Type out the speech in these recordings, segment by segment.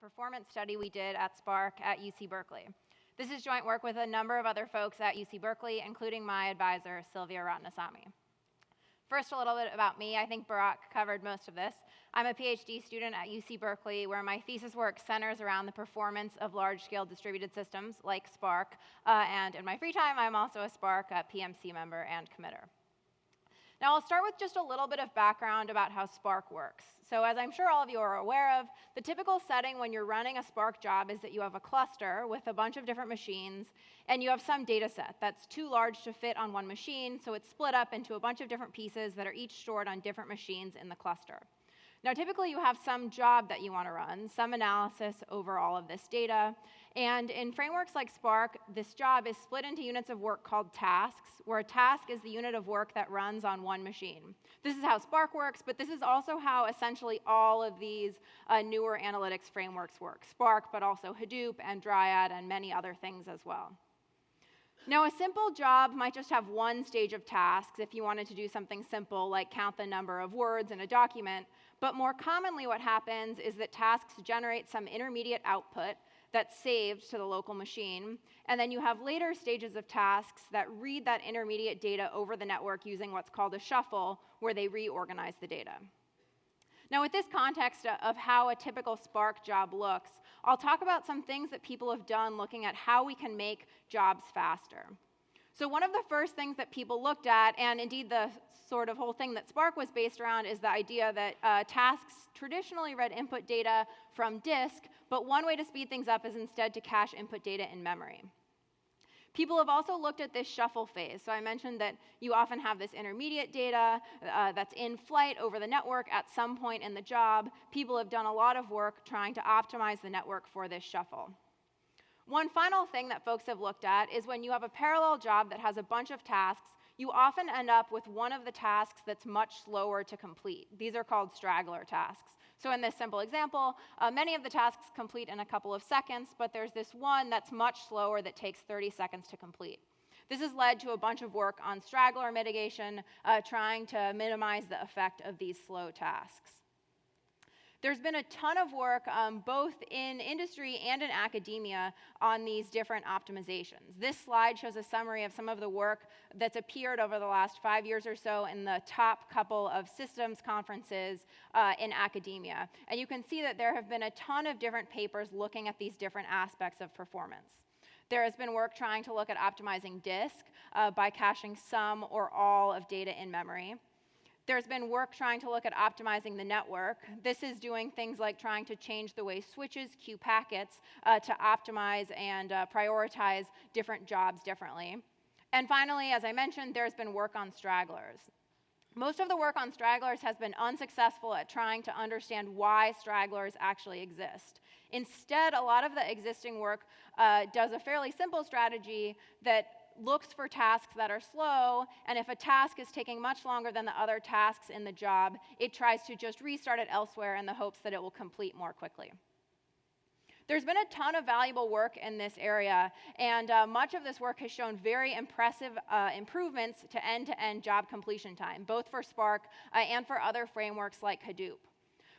performance study we did at Spark at UC Berkeley. This is joint work with a number of other folks at UC Berkeley, including my advisor, Sylvia Ratnasamy. First, a little bit about me. I think Barack covered most of this. I'm a PhD student at UC Berkeley, where my thesis work centers around the performance of large-scale distributed systems like Spark, and in my free time, I'm also a Spark PMC member and committer. Now, I'll start with just a little bit of background about how Spark works. So as I'm sure all of you are aware of, the typical setting when you're running a Spark job is that you have a cluster with a bunch of different machines, and you have some data set that's too large to fit on one machine, so it's split up into a bunch of different pieces that are each stored on different machines in the cluster. Now, typically, you have some job that you want to run, some analysis over all of this data. And in frameworks like Spark, this job is split into units of work called tasks, where a task is the unit of work that runs on one machine. This is how Spark works, but this is also how essentially all of these newer analytics frameworks work. Spark, but also Hadoop and Dryad and many other things as well. Now, a simple job might just have one stage of tasks if you wanted to do something simple like count the number of words in a document. But more commonly, what happens is that tasks generate some intermediate output that's saved to the local machine, and then you have later stages of tasks that read that intermediate data over the network using what's called a shuffle, where they reorganize the data. Now, with this context of how a typical Spark job looks, I'll talk about some things that people have done looking at how we can make jobs faster. So one of the first things that people looked at, and indeed the sort of whole thing that Spark was based around, is the idea that tasks traditionally read input data from disk, but one way to speed things up is instead to cache input data in memory. People have also looked at this shuffle phase. So I mentioned that you often have this intermediate data that's in flight over the network at some point in the job. People have done a lot of work trying to optimize the network for this shuffle. One final thing that folks have looked at is when you have a parallel job that has a bunch of tasks, you often end up with one of the tasks that's much slower to complete. These are called straggler tasks. So in this simple example, many of the tasks complete in a couple of seconds, but there's this one that's much slower that takes 30 seconds to complete. This has led to a bunch of work on straggler mitigation, trying to minimize the effect of these slow tasks. There's been a ton of work both in industry and in academia on these different optimizations. This slide shows a summary of some of the work that's appeared over the last 5 years or so in the top couple of systems conferences in academia. And you can see that there have been a ton of different papers looking at these different aspects of performance. There has been work trying to look at optimizing disk by caching some or all of data in memory. There's been work trying to look at optimizing the network. This is doing things like trying to change the way switches queue packets to optimize and prioritize different jobs differently. And finally, as I mentioned, there's been work on stragglers. Most of the work on stragglers has been unsuccessful at trying to understand why stragglers actually exist. Instead, a lot of the existing work does a fairly simple strategy that looks for tasks that are slow, and if a task is taking much longer than the other tasks in the job, it tries to just restart it elsewhere in the hopes that it will complete more quickly. There's been a ton of valuable work in this area, and much of this work has shown very impressive improvements to end-to-end job completion time, both for Spark and for other frameworks like Hadoop.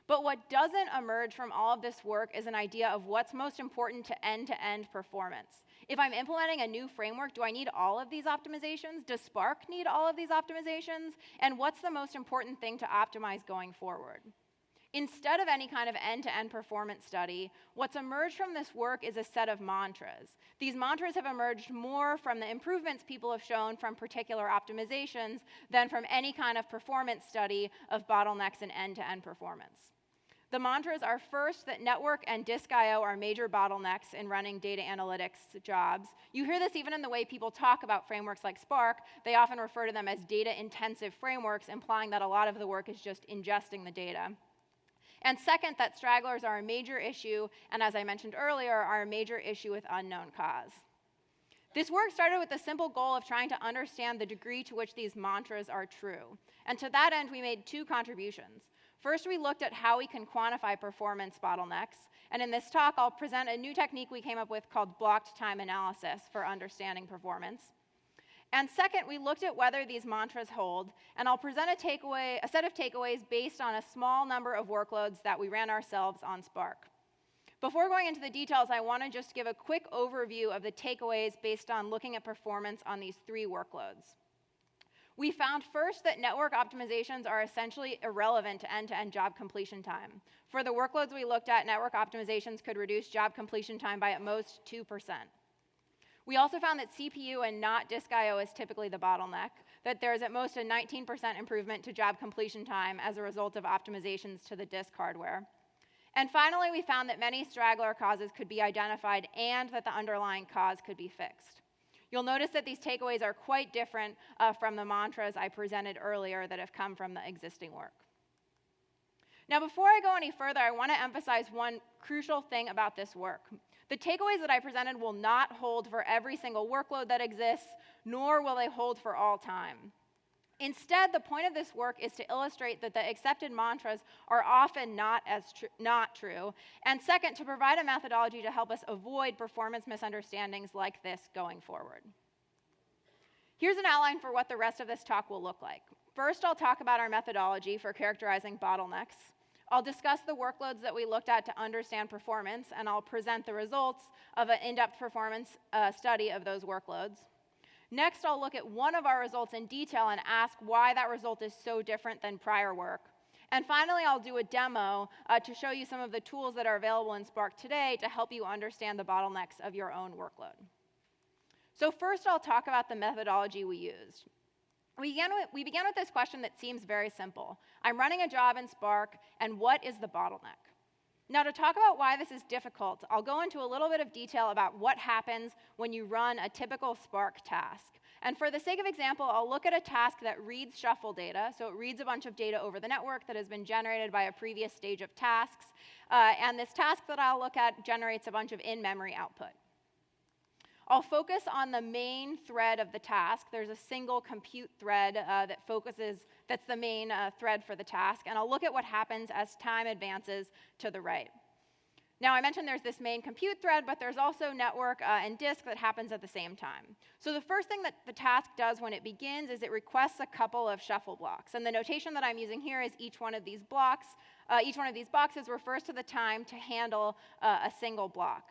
But what doesn't emerge from all of this work is an idea of what's most important to end-to-end performance. If I'm implementing a new framework, do I need all of these optimizations? Does Spark need all of these optimizations? And what's the most important thing to optimize going forward? Instead of any kind of end-to-end performance study, what's emerged from this work is a set of mantras. These mantras have emerged more from the improvements people have shown from particular optimizations than from any kind of performance study of bottlenecks in end-to-end performance. The mantras are first that network and disk I/O are major bottlenecks in running data analytics jobs. You hear this even in the way people talk about frameworks like Spark. They often refer to them as data-intensive frameworks, implying that a lot of the work is just ingesting the data. And second, that stragglers are a major issue, and as I mentioned earlier, are a major issue with unknown cause. This work started with the simple goal of trying to understand the degree to which these mantras are true. And to that end, we made two contributions. First, we looked at how we can quantify performance bottlenecks. And in this talk, I'll present a new technique we came up with called Blocktime Analysis for understanding performance. And second, we looked at whether these mantras hold. And I'll present a set of takeaways based on a small number of workloads that we ran ourselves on Spark. Before going into the details, I want to just give a quick overview of the takeaways based on looking at performance on these 3 workloads. We found first that network optimizations are essentially irrelevant to end-to-end job completion time. For the workloads we looked at, network optimizations could reduce job completion time by at most 2%. We also found that CPU and not disk I/O is typically the bottleneck, that there is at most a 19% improvement to job completion time as a result of optimizations to the disk hardware. And finally, we found that many straggler causes could be identified and that the underlying cause could be fixed. You'll notice that these takeaways are quite different from the mantras I presented earlier that have come from the existing work. Now, before I go any further, I want to emphasize one crucial thing about this work. The takeaways that I presented will not hold for every single workload that exists, nor will they hold for all time. Instead, the point of this work is to illustrate that the accepted mantras are often not true, and second, to provide a methodology to help us avoid performance misunderstandings like this going forward. Here's an outline for what the rest of this talk will look like. First, I'll talk about our methodology for characterizing bottlenecks. I'll discuss the workloads that we looked at to understand performance, and I'll present the results of an in-depth performance study of those workloads. Next, I'll look at one of our results in detail and ask why that result is so different than prior work. And finally, I'll do a demo to show you some of the tools that are available in Spark today to help you understand the bottlenecks of your own workload. So first, I'll talk about the methodology we used. We began with this question that seems very simple. I'm running a job in Spark, and what is the bottleneck? Now, to talk about why this is difficult, I'll go into a little bit of detail about what happens when you run a typical Spark task. And for the sake of example, I'll look at a task that reads shuffle data. So it reads a bunch of data over the network that has been generated by a previous stage of tasks. And this task that I'll look at generates a bunch of in-memory output. I'll focus on the main thread of the task. There's a single compute thread that's the main thread for the task. And I'll look at what happens as time advances to the right. Now, I mentioned there's this main compute thread, but there's also network and disk that happens at the same time. So the first thing that the task does when it begins is it requests a couple of shuffle blocks. And the notation that I'm using here is each one of these blocks. Each one of these boxes refers to the time to handle a single block.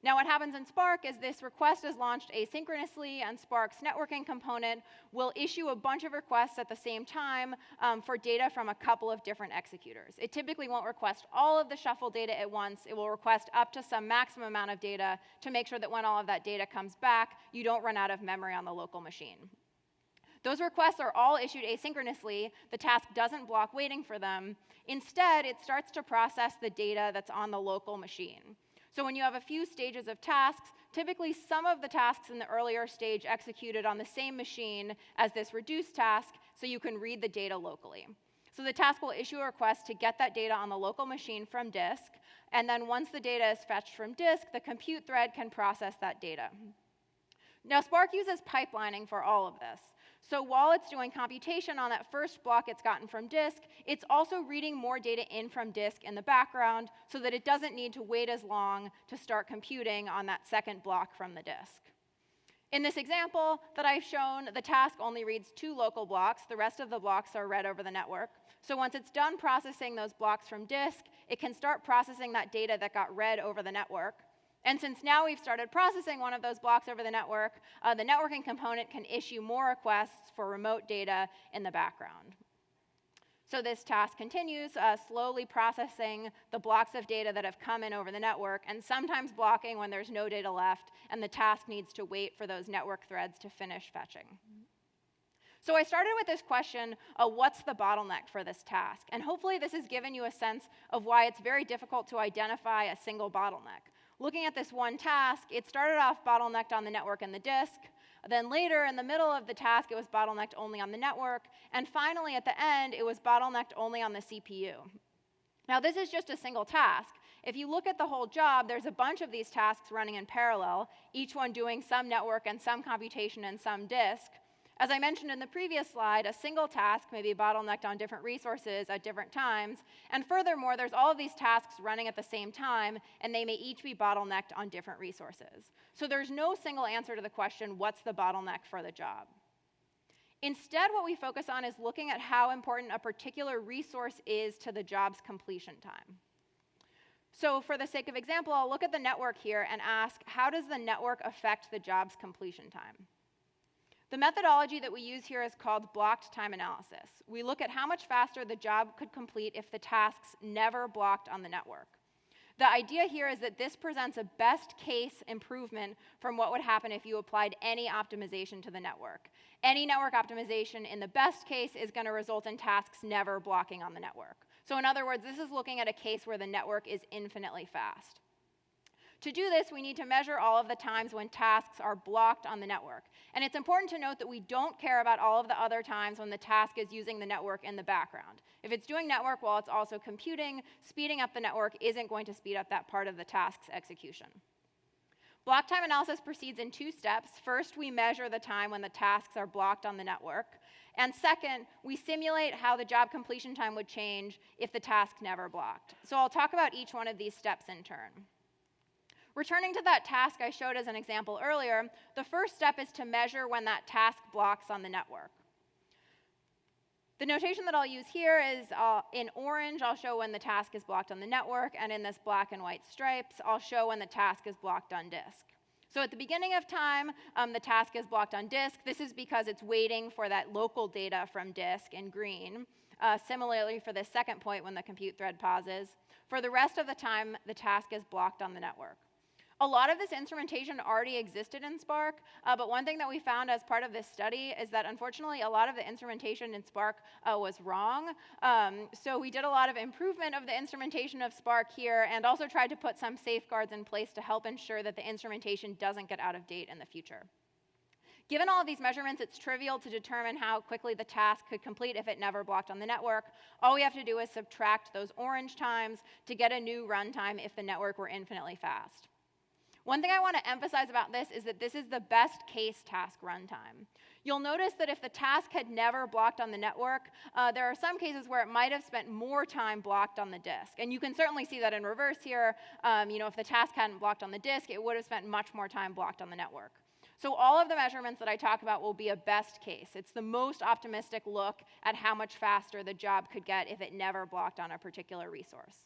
Now, what happens in Spark is this request is launched asynchronously, and Spark's networking component will issue a bunch of requests at the same time for data from a couple of different executors. It typically won't request all of the shuffle data at once. It will request up to some maximum amount of data to make sure that when all of that data comes back, you don't run out of memory on the local machine. Those requests are all issued asynchronously. The task doesn't block waiting for them. Instead, it starts to process the data that's on the local machine. So when you have a few stages of tasks, typically some of the tasks in the earlier stage executed on the same machine as this reduced task, so you can read the data locally. So the task will issue a request to get that data on the local machine from disk, and then once the data is fetched from disk, the compute thread can process that data. Now, Spark uses pipelining for all of this. So while it's doing computation on that first block it's gotten from disk, it's also reading more data in from disk in the background so that it doesn't need to wait as long to start computing on that second block from the disk. In this example that I've shown, the task only reads 2 local blocks. The rest of the blocks are read over the network. So once it's done processing those blocks from disk, it can start processing that data that got read over the network. And since now we've started processing one of those blocks over the networking component can issue more requests for remote data in the background. So this task continues, slowly processing the blocks of data that have come in over the network, and sometimes blocking when there's no data left, and the task needs to wait for those network threads to finish fetching. So I started with this question, what's the bottleneck for this task? And hopefully this has given you a sense of why it's very difficult to identify a single bottleneck. Looking at this one task, it started off bottlenecked on the network and the disk. Then later, in the middle of the task, it was bottlenecked only on the network. And finally, at the end, it was bottlenecked only on the CPU. Now, this is just a single task. If you look at the whole job, there's a bunch of these tasks running in parallel, each one doing some network and some computation and some disk. As I mentioned in the previous slide, a single task may be bottlenecked on different resources at different times. And furthermore, there's all of these tasks running at the same time, and they may each be bottlenecked on different resources. So there's no single answer to the question, what's the bottleneck for the job? Instead, what we focus on is looking at how important a particular resource is to the job's completion time. So for the sake of example, I'll look at the network here and ask, how does the network affect the job's completion time? The methodology that we use here is called Blocktime Analysis. We look at how much faster the job could complete if the tasks never blocked on the network. The idea here is that this presents a best case improvement from what would happen if you applied any optimization to the network. Any network optimization in the best case is going to result in tasks never blocking on the network. So in other words, this is looking at a case where the network is infinitely fast. To do this, we need to measure all of the times when tasks are blocked on the network. And it's important to note that we don't care about all of the other times when the task is using the network in the background. If it's doing network while it's also computing, speeding up the network isn't going to speed up that part of the task's execution. Block time analysis proceeds in 2 steps. First, we measure the time when the tasks are blocked on the network. And second, we simulate how the job completion time would change if the task never blocked. So I'll talk about each one of these steps in turn. Returning to that task I showed as an example earlier, the first step is to measure when that task blocks on the network. The notation that I'll use here is in orange, I'll show when the task is blocked on the network, and in this black and white stripes, I'll show when the task is blocked on disk. So at the beginning of time, the task is blocked on disk. This is because it's waiting for that local data from disk in green. Similarly, for the second point, when the compute thread pauses. For the rest of the time, the task is blocked on the network. A lot of this instrumentation already existed in Spark, but one thing that we found as part of this study is that unfortunately a lot of the instrumentation in Spark was wrong. So we did a lot of improvement of the instrumentation of Spark here and also tried to put some safeguards in place to help ensure that the instrumentation doesn't get out of date in the future. Given all of these measurements, it's trivial to determine how quickly the task could complete if it never blocked on the network. All we have to do is subtract those orange times to get a new runtime if the network were infinitely fast. One thing I want to emphasize about this is that this is the best case task runtime. You'll notice that if the task had never blocked on the network, there are some cases where it might have spent more time blocked on the disk. And you can certainly see that in reverse here. If the task hadn't blocked on the disk, it would have spent much more time blocked on the network. So all of the measurements that I talk about will be a best case. It's the most optimistic look at how much faster the job could get if it never blocked on a particular resource.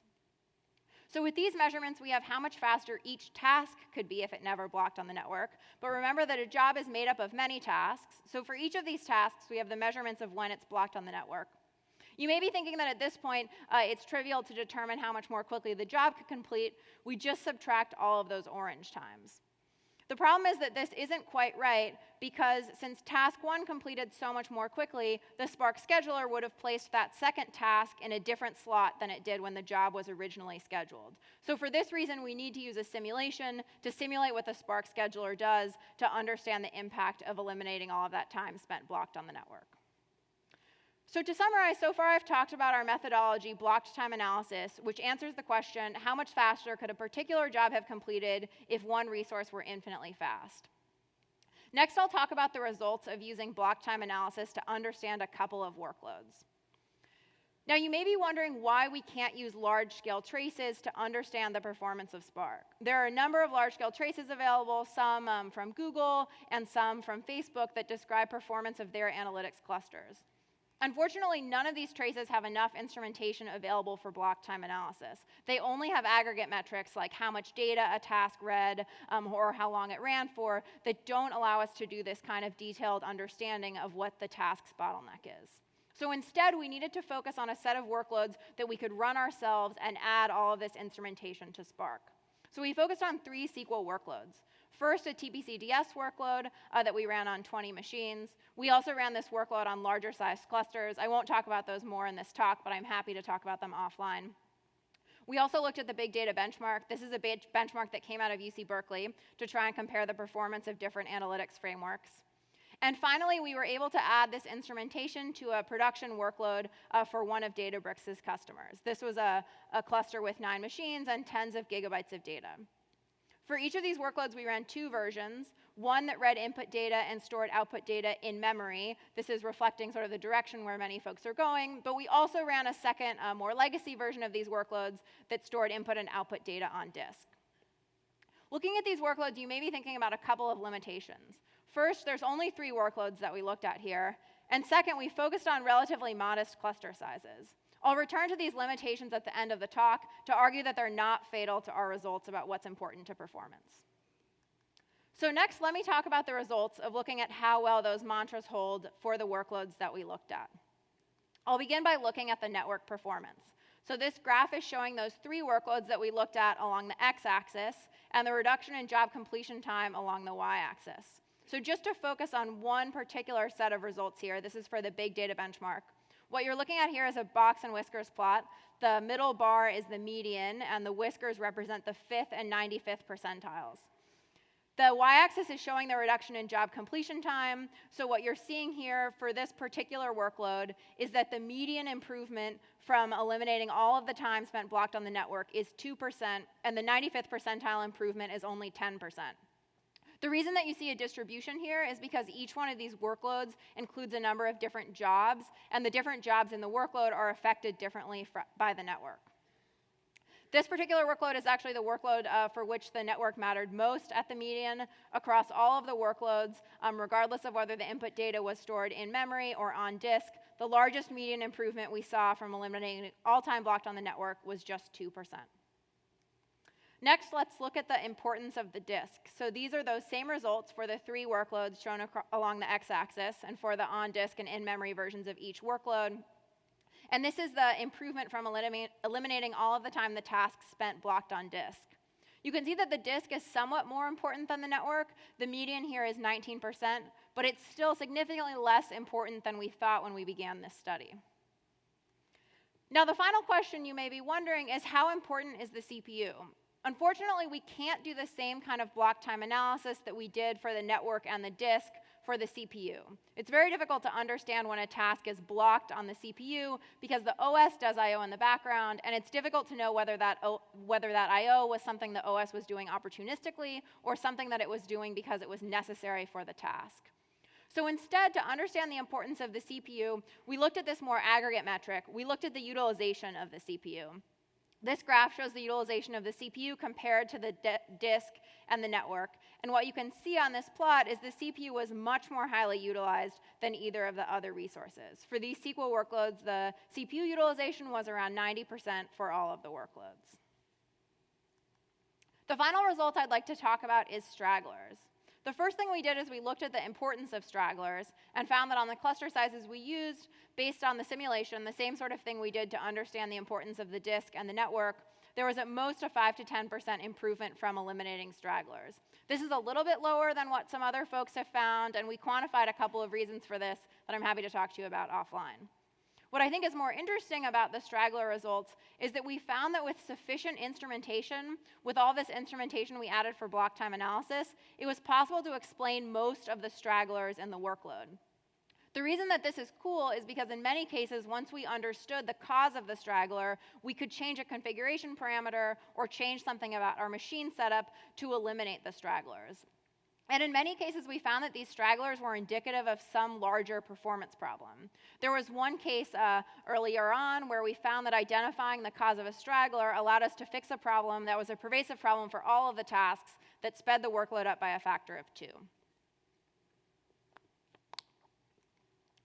So with these measurements, we have how much faster each task could be if it never blocked on the network. But remember that a job is made up of many tasks. So for each of these tasks, we have the measurements of when it's blocked on the network. You may be thinking that at this point, it's trivial to determine how much more quickly the job could complete. We just subtract all of those orange times. The problem is that this isn't quite right because since task 1 completed so much more quickly, the Spark scheduler would have placed that second task in a different slot than it did when the job was originally scheduled. So for this reason, we need to use a simulation to simulate what the Spark scheduler does to understand the impact of eliminating all of that time spent blocked on the network. So to summarize, so far I've talked about our methodology, blocked time analysis, which answers the question, how much faster could a particular job have completed if one resource were infinitely fast? Next, I'll talk about the results of using block time analysis to understand a couple of workloads. Now, you may be wondering why we can't use large-scale traces to understand the performance of Spark. There are a number of large-scale traces available, some from Google and some from Facebook that describe performance of their analytics clusters. Unfortunately, none of these traces have enough instrumentation available for block time analysis. They only have aggregate metrics like how much data a task read or how long it ran for that don't allow us to do this kind of detailed understanding of what the task's bottleneck is. So instead, we needed to focus on a set of workloads that we could run ourselves and add all of this instrumentation to Spark. So we focused on 3 SQL workloads. First, a TPC-DS workload that we ran on 20 machines. We also ran this workload on larger sized clusters. I won't talk about those more in this talk, but I'm happy to talk about them offline. We also looked at the big data benchmark. This is a benchmark that came out of UC Berkeley to try and compare the performance of different analytics frameworks. And finally, we were able to add this instrumentation to a production workload for one of Databricks' customers. This was a cluster with 9 machines and tens of gigabytes of data. For each of these workloads, we ran 2 versions, one that read input data and stored output data in memory. This is reflecting sort of the direction where many folks are going. But we also ran a second, more legacy version of these workloads that stored input and output data on disk. Looking at these workloads, you may be thinking about a couple of limitations. First, there's only 3 workloads that we looked at here. And second, we focused on relatively modest cluster sizes. I'll return to these limitations at the end of the talk to argue that they're not fatal to our results about what's important to performance. So next, let me talk about the results of looking at how well those mantras hold for the workloads that we looked at. I'll begin by looking at the network performance. So this graph is showing those 3 workloads that we looked at along the x-axis and the reduction in job completion time along the y-axis. So just to focus on one particular set of results here, this is for the big data benchmark. What you're looking at here is a box and whiskers plot. The middle bar is the median, and the whiskers represent the 5th and 95th percentiles. The y-axis is showing the reduction in job completion time. So what you're seeing here for this particular workload is that the median improvement from eliminating all of the time spent blocked on the network is 2%, and the 95th percentile improvement is only 10%. The reason that you see a distribution here is because each one of these workloads includes a number of different jobs, and the different jobs in the workload are affected differently by the network. This particular workload is actually the workload for which the network mattered most at the median across all of the workloads, regardless of whether the input data was stored in memory or on disk. The largest median improvement we saw from eliminating all time blocked on the network was just 2%. Next, let's look at the importance of the disk. So these are those same results for the 3 workloads shown along the x-axis and for the on-disk and in-memory versions of each workload. And this is the improvement from eliminating all of the time the tasks spent blocked on disk. You can see that the disk is somewhat more important than the network. The median here is 19%, but it's still significantly less important than we thought when we began this study. Now, the final question you may be wondering is, how important is the CPU? Unfortunately, we can't do the same kind of block time analysis that we did for the network and the disk for the CPU. It's very difficult to understand when a task is blocked on the CPU because the OS does I/O in the background, and it's difficult to know whether that I/O was something the OS was doing opportunistically or something that it was doing because it was necessary for the task. So instead, to understand the importance of the CPU, we looked at this more aggregate metric. We looked at the utilization of the CPU. This graph shows the utilization of the CPU compared to the disk and the network. And what you can see on this plot is the CPU was much more highly utilized than either of the other resources. For these SQL workloads, the CPU utilization was around 90% for all of the workloads. The final result I'd like to talk about is stragglers. The first thing we did is we looked at the importance of stragglers and found that on the cluster sizes we used, based on the simulation, the same sort of thing we did to understand the importance of the disk and the network, there was at most a 5 to 10% improvement from eliminating stragglers. This is a little bit lower than what some other folks have found, and we quantified a couple of reasons for this that I'm happy to talk to you about offline. What I think is more interesting about the straggler results is that we found that with sufficient instrumentation, with all this instrumentation we added for block time analysis, it was possible to explain most of the stragglers in the workload. The reason that this is cool is because in many cases, once we understood the cause of the straggler, we could change a configuration parameter or change something about our machine setup to eliminate the stragglers. And in many cases, we found that these stragglers were indicative of some larger performance problem. There was one case earlier on where we found that identifying the cause of a straggler allowed us to fix a problem that was a pervasive problem for all of the tasks that sped the workload up by a factor of 2.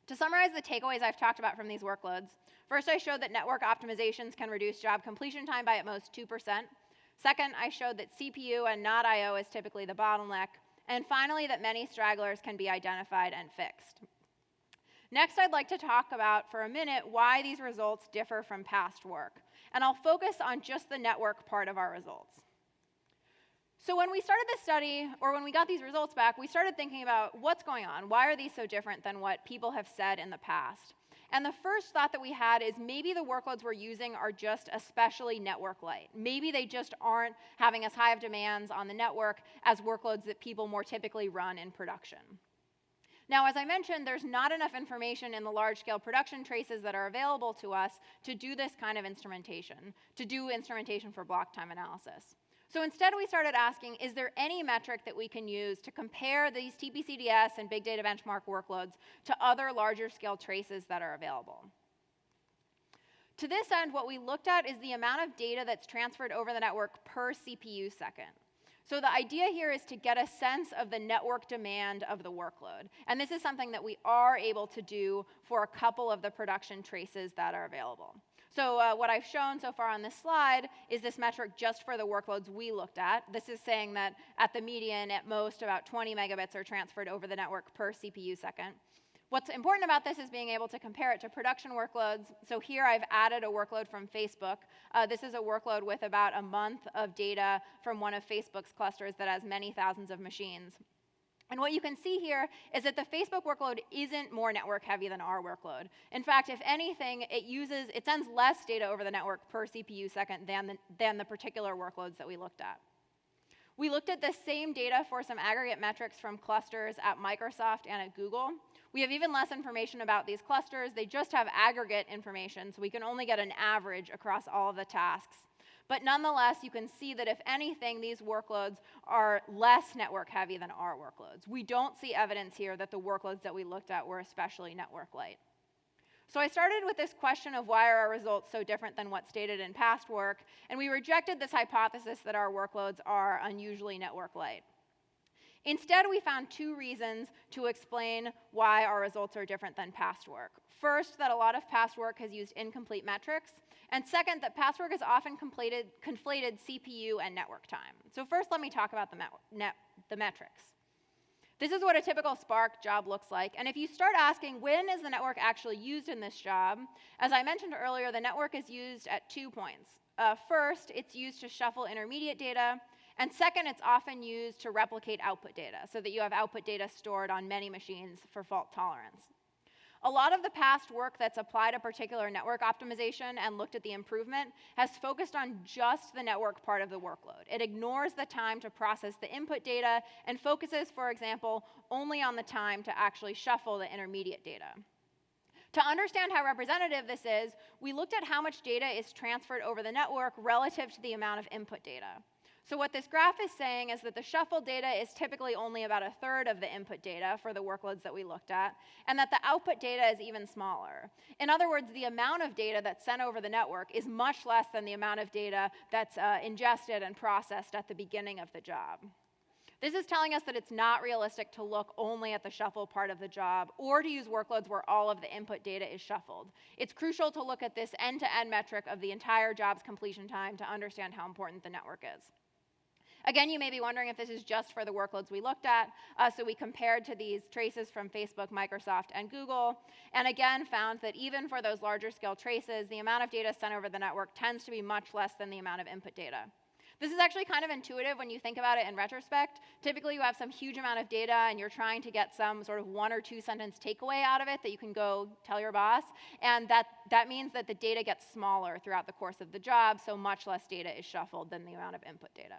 To summarize the takeaways I've talked about from these workloads, first I showed that network optimizations can reduce job completion time by at most 2%. Second, I showed that CPU and not I/O is typically the bottleneck. And finally, that many stragglers can be identified and fixed. Next, I'd like to talk about for a minute why these results differ from past work. And I'll focus on just the network part of our results. So when we started this study, or when we got these results back, we started thinking about what's going on. Why are these so different than what people have said in the past? And the first thought that we had is maybe the workloads we're using are just especially network light. Maybe they just aren't having as high of demands on the network as workloads that people more typically run in production. Now, as I mentioned, there's not enough information in the large-scale production traces that are available to us to do this kind of instrumentation, to do instrumentation for block time analysis. So instead, we started asking, is there any metric that we can use to compare these TPCDS and big data benchmark workloads to other larger scale traces that are available? To this end, what we looked at is the amount of data that's transferred over the network per CPU second. So the idea here is to get a sense of the network demand of the workload. And this is something that we are able to do for a couple of the production traces that are available. So what I've shown so far on this slide is this metric just for the workloads we looked at. This is saying that at the median, at most, about 20 megabits are transferred over the network per CPU second. What's important about this is being able to compare it to production workloads. So here I've added a workload from Facebook. This is a workload with about a month of data from one of Facebook's clusters that has many thousands of machines. And what you can see here is that the Facebook workload isn't more network heavy than our workload. In fact, if anything, it sends less data over the network per CPU second than the particular workloads that we looked at. We looked at the same data for some aggregate metrics from clusters at Microsoft and at Google. We have even less information about these clusters. They just have aggregate information, so we can only get an average across all of the tasks. But nonetheless, you can see that if anything, these workloads are less network heavy than our workloads. We don't see evidence here that the workloads that we looked at were especially network light. So I started with this question of why are our results so different than what's stated in past work, and we rejected this hypothesis that our workloads are unusually network light. Instead, we found two reasons to explain why our results are different than past work. First, that a lot of past work has used incomplete metrics, and second, that past work has often conflated CPU and network time. So first, let me talk about the metrics. This is what a typical Spark job looks like, and if you start asking, when is the network actually used in this job? As I mentioned earlier, the network is used at 2 points. First, it's used to shuffle intermediate data, and second, it's often used to replicate output data, so that you have output data stored on many machines for fault tolerance. A lot of the past work that's applied a particular network optimization and looked at the improvement has focused on just the network part of the workload. It ignores the time to process the input data and focuses, for example, only on the time to actually shuffle the intermediate data. To understand how representative this is, we looked at how much data is transferred over the network relative to the amount of input data. So what this graph is saying is that the shuffled data is typically only about a third of the input data for the workloads that we looked at, and that the output data is even smaller. In other words, the amount of data that's sent over the network is much less than the amount of data that's ingested and processed at the beginning of the job. This is telling us that it's not realistic to look only at the shuffle part of the job or to use workloads where all of the input data is shuffled. It's crucial to look at this end-to-end metric of the entire job's completion time to understand how important the network is. Again, you may be wondering if this is just for the workloads we looked at. So we compared to these traces from Facebook, Microsoft, and Google, and again found that even for those larger scale traces, the amount of data sent over the network tends to be much less than the amount of input data. This is actually kind of intuitive when you think about it in retrospect. Typically, you have some huge amount of data, and you're trying to get some sort of 1 or 2 sentence takeaway out of it that you can go tell your boss, and that means that the data gets smaller throughout the course of the job, so much less data is shuffled than the amount of input data.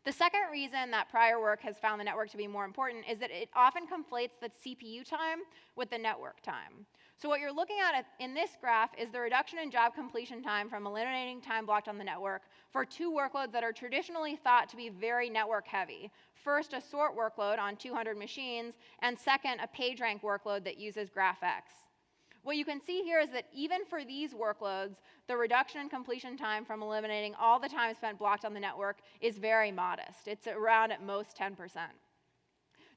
The second reason that prior work has found the network to be more important is that it often conflates the CPU time with the network time. So what you're looking at in this graph is the reduction in job completion time from eliminating time blocked on the network for 2 workloads that are traditionally thought to be very network heavy. First, a sort workload on 200 machines, and second, a PageRank workload that uses GraphX. What you can see here is that even for these workloads, the reduction in completion time from eliminating all the time spent blocked on the network is very modest. It's around at most 10%.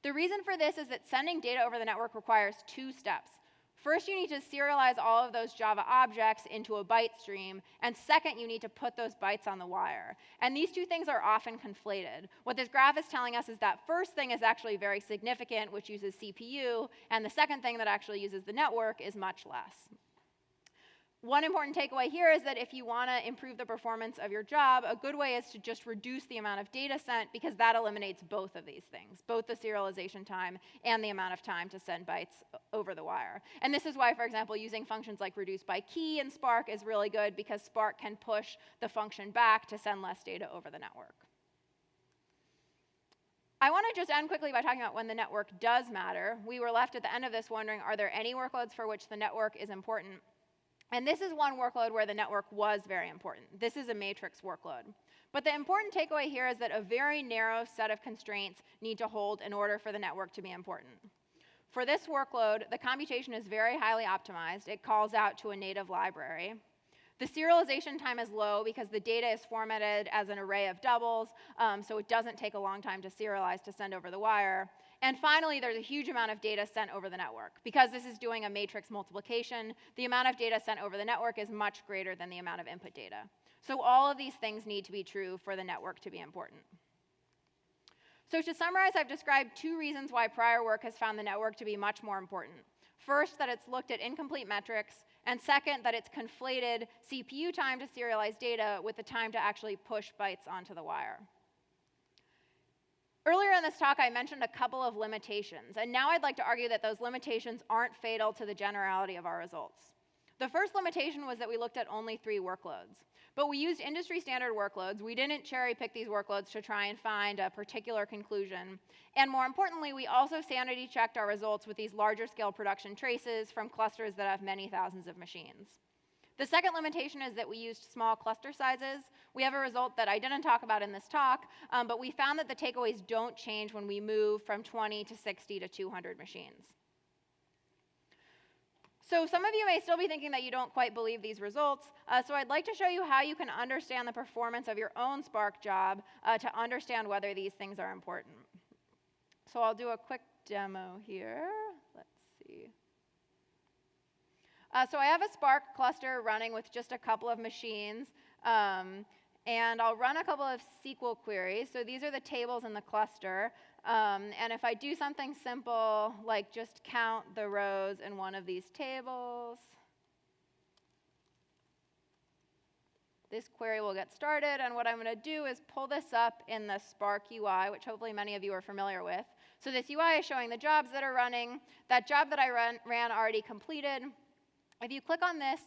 The reason for this is that sending data over the network requires 2 steps. First, you need to serialize all of those Java objects into a byte stream, and second, you need to put those bytes on the wire. And these 2 things are often conflated. What this graph is telling us is that first thing is actually very significant, which uses CPU, and the second thing that actually uses the network is much less. One important takeaway here is that if you want to improve the performance of your job, a good way is to just reduce the amount of data sent, because that eliminates both of these things, both the serialization time and the amount of time to send bytes over the wire. And this is why, for example, using functions like reduce by key in Spark is really good, because Spark can push the function back to send less data over the network. I want to just end quickly by talking about when the network does matter. We were left at the end of this wondering, are there any workloads for which the network is important? And this is one workload where the network was very important. This is a matrix workload. But the important takeaway here is that a very narrow set of constraints need to hold in order for the network to be important. For this workload, the computation is very highly optimized. It calls out to a native library. The serialization time is low because the data is formatted as an array of doubles, so it doesn't take a long time to serialize to send over the wire. And finally, there's a huge amount of data sent over the network. Because this is doing a matrix multiplication, the amount of data sent over the network is much greater than the amount of input data. So all of these things need to be true for the network to be important. So to summarize, I've described 2 reasons why prior work has found the network to be much more important. First, that it's looked at incomplete metrics, and second, that it's conflated CPU time to serialize data with the time to actually push bytes onto the wire. Earlier in this talk, I mentioned a couple of limitations, and now I'd like to argue that those limitations aren't fatal to the generality of our results. The first limitation was that we looked at only 3 workloads. But we used industry standard workloads. We didn't cherry pick these workloads to try and find a particular conclusion. And more importantly, we also sanity checked our results with these larger scale production traces from clusters that have many thousands of machines. The second limitation is that we used small cluster sizes. We have a result that I didn't talk about in this talk, but we found that the takeaways don't change when we move from 20 to 60 to 200 machines. So some of you may still be thinking that you don't quite believe these results, so I'd like to show you how you can understand the performance of your own Spark job to understand whether these things are important. So I'll do a quick demo here. Let's see. So I have a Spark cluster running with just a couple of machines, and I'll run a couple of SQL queries. So these are the tables in the cluster. And if I do something simple, like just count the rows in one of these tables, this query will get started. And what I'm going to do is pull this up in the Spark UI, which hopefully many of you are familiar with. So this UI is showing the jobs that are running. That job that I ran already completed. If you click on this,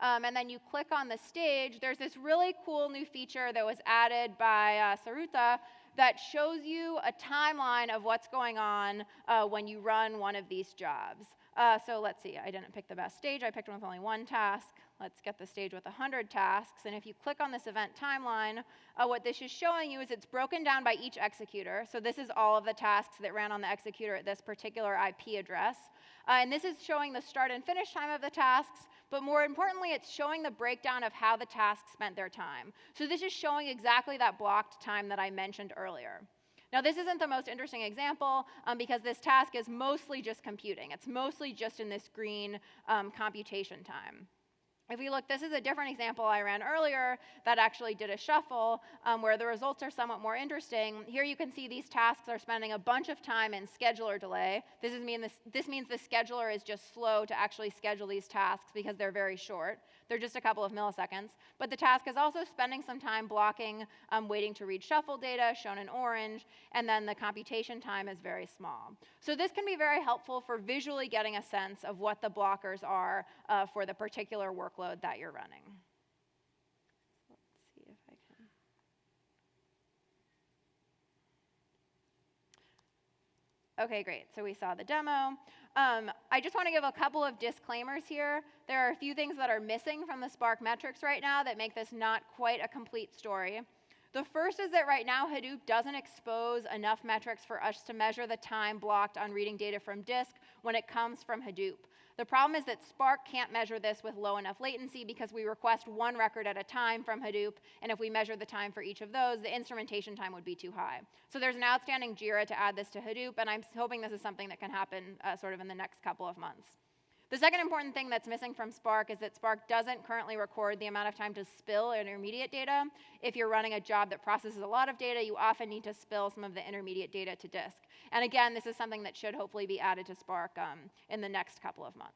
and then you click on the stage, there's this really cool new feature that was added by Saruta that shows you a timeline of what's going on when you run one of these jobs. So let's see, I didn't pick the best stage. I picked one with only 1 task. Let's get the stage with 100 tasks. And if you click on this event timeline, what this is showing you is it's broken down by each executor. So this is all of the tasks that ran on the executor at this particular IP address. And this is showing the start and finish time of the tasks. But more importantly, it's showing the breakdown of how the tasks spent their time. So this is showing exactly that blocked time that I mentioned earlier. Now, this isn't the most interesting example because this task is mostly just computing. It's mostly just in this green computation time. If we look, this is a different example I ran earlier that actually did a shuffle where the results are somewhat more interesting. Here you can see these tasks are spending a bunch of time in scheduler delay. This means the scheduler is just slow to actually schedule these tasks because they're very short. They're just a couple of milliseconds. But the task is also spending some time blocking, waiting to read shuffle data, shown in orange, and then the computation time is very small. So this can be very helpful for visually getting a sense of what the blockers are for the particular workload that you're running. Let's see if I can. OK, great. So we saw the demo. I just want to give a couple of disclaimers here. There are a few things that are missing from the Spark metrics right now that make this not quite a complete story. The first is that right now Hadoop doesn't expose enough metrics for us to measure the time blocked on reading data from disk when it comes from Hadoop. The problem is that Spark can't measure this with low enough latency because we request 1 record at a time from Hadoop, and if we measure the time for each of those, the instrumentation time would be too high. So there's an outstanding JIRA to add this to Hadoop, and I'm hoping this is something that can happen sort of in the next couple of months. The second important thing that's missing from Spark is that Spark doesn't currently record the amount of time to spill intermediate data. If you're running a job that processes a lot of data, you often need to spill some of the intermediate data to disk. And again, this is something that should hopefully be added to Spark in the next couple of months.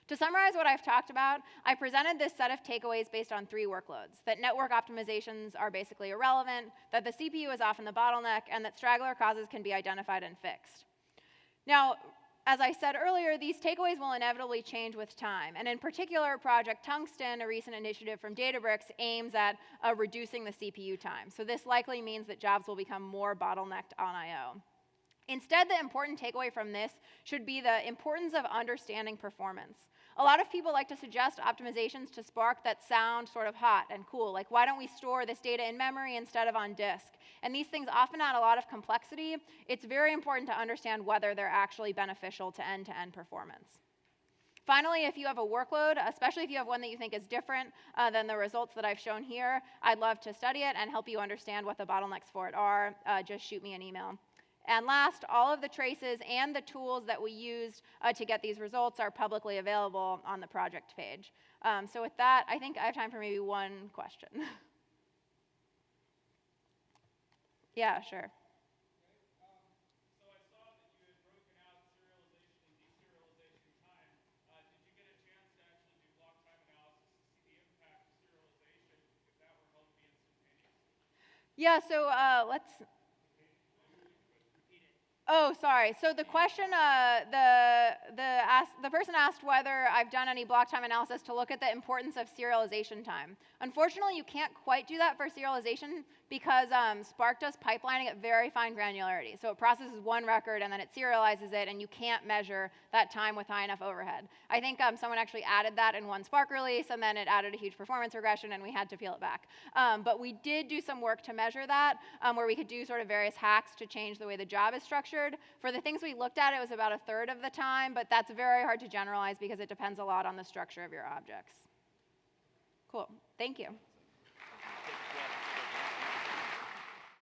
To summarize what I've talked about, I presented this set of takeaways based on 3 workloads: that network optimizations are basically irrelevant, that the CPU is often the bottleneck, and that straggler causes can be identified and fixed. Now, as I said earlier, these takeaways will inevitably change with time. And in particular, Project Tungsten, a recent initiative from Databricks, aims at reducing the CPU time. So this likely means that jobs will become more bottlenecked on I/O. Instead, the important takeaway from this should be the importance of understanding performance. A lot of people like to suggest optimizations to Spark that sound sort of hot and cool, like why don't we store this data in memory instead of on disk? And these things often add a lot of complexity. It's very important to understand whether they're actually beneficial to end-to-end performance. Finally, if you have a workload, especially if you have one that you think is different than the results that I've shown here, I'd love to study it and help you understand what the bottlenecks for it are. Just shoot me an email. And last, all of the traces and the tools that we used to get these results are publicly available on the project page. So with that, I think I have time for maybe one question. Yeah, sure. Yeah, so let's. Oh, sorry. So the question, the person asked whether I've done any block time analysis to look at the importance of serialization time. Unfortunately, you can't quite do that for serialization because Spark does pipelining at very fine granularity. So it processes one record and then it serializes it, and you can't measure that time with high enough overhead. I think someone actually added that in one Spark release, and then it added a huge performance regression, and we had to peel it back. But we did do some work to measure that, where we could do sort of various hacks to change the way the job is structured. For the things we looked at, it was about a third of the time, but that's very hard to generalize because it depends a lot on the structure of your objects. Cool. Thank you.